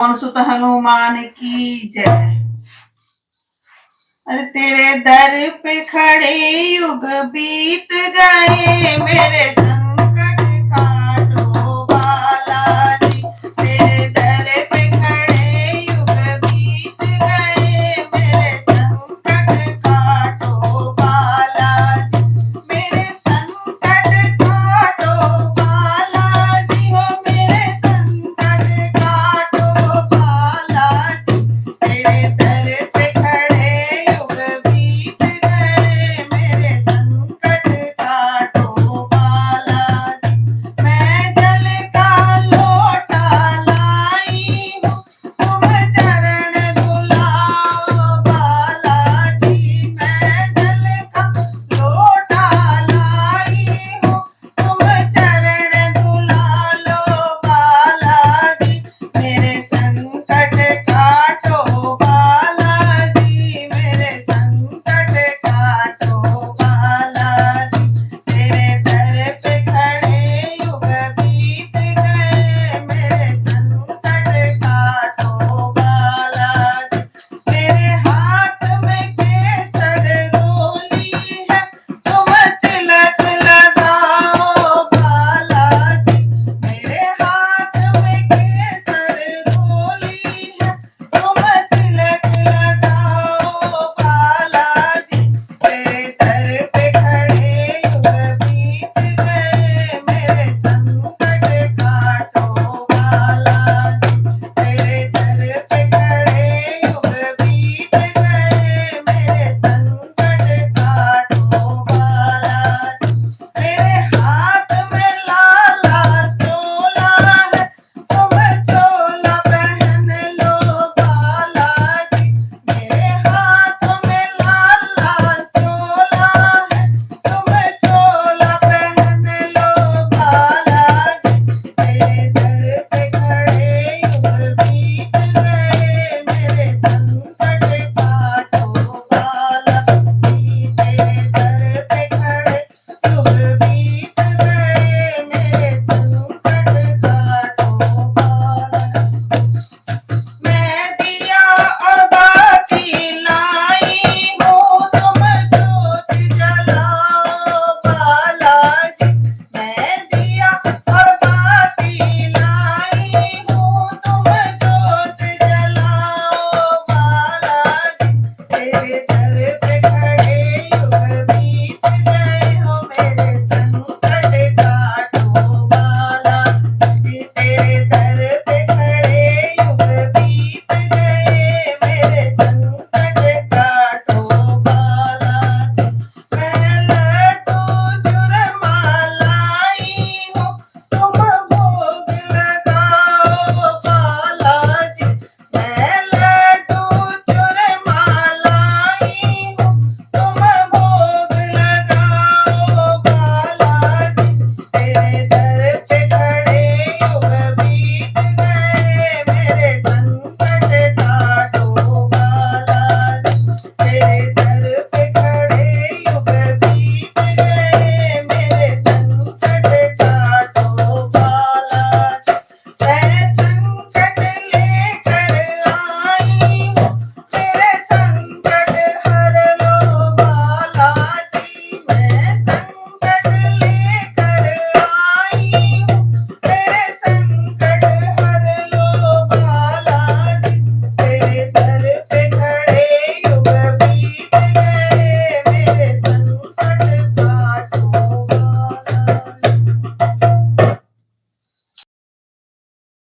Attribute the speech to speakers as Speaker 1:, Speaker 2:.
Speaker 1: पवन सुत हनुमान की जय। अरे तेरे दर पे खड़े युग बीत गए, मेरे संकट काटो बालाजी। तेरे दर पे खड़े युग बीत गए, मेरे संकट काटो बालाजी। मेरे संकट काटो बालाजी, हो मेरे संकट काटो बालाजी। तेरे दर पे खड़े युग बीत गए, मेरे संकट काटो बालाजी। मैं जल का लोटा लाई हूँ, तुम चरण धुलाओ बालाजी। मैं जल का लोटा लाई हूँ, तुम चरण धुला लो बालाजी। मेरे संकट काटो बालाजी, मेरे संकट काटो बालाजी। तेरे दर पे खड़े युग बीत गए, मेरे संकट काटो बालाजी। तेरे हाथ में केसर रोली है, तुम तिलक लगाओ बालाजी। मेरे हाथ में केसर रोली है, तुम तिलक लगाओ बालाजी। तेरे दर पे खड़े युग बीत गए, मेरे संकट काटो बालाजी। तेरे दर पे खड़े युग बीत गए, मेरे संकट काटो बालाजी। मेरे हाथ में लाला चोला है, तुम चोला पहन लो बालाजी। मेरे हाथ में लाला चोला है, तुम चोला पहन लो बालाजी। तेरे दर पे खड़े युग बीत गए, मेरे संकट काटो बालाजी। तेरे दर पे खड़े युग बीत गए, मेरे संकट काटो बालाजी। मैं दिया और बाती लाई हूँ, तुम ज्योत जलाओ बालाजी। मैं दिया और बाती लाई हूँ, तुम ज्योत जलाओ बालाजी। तेरे दर पे खड़े युग बीत गए, हो मेरे संकट काटो बालाजी। तेरे दर पे खड़े युग बीत गए, मेरे संकट काटो बालाजी। मैं लड्डू चूरमा लाई हूँ, तुम भोग लगाओ बालाजी। मैं लड्डू चूरमा लाई हूँ, तुम भोग लगाओ बालाजी। तेरे दर पे खड़े युग बीत गए, मेरे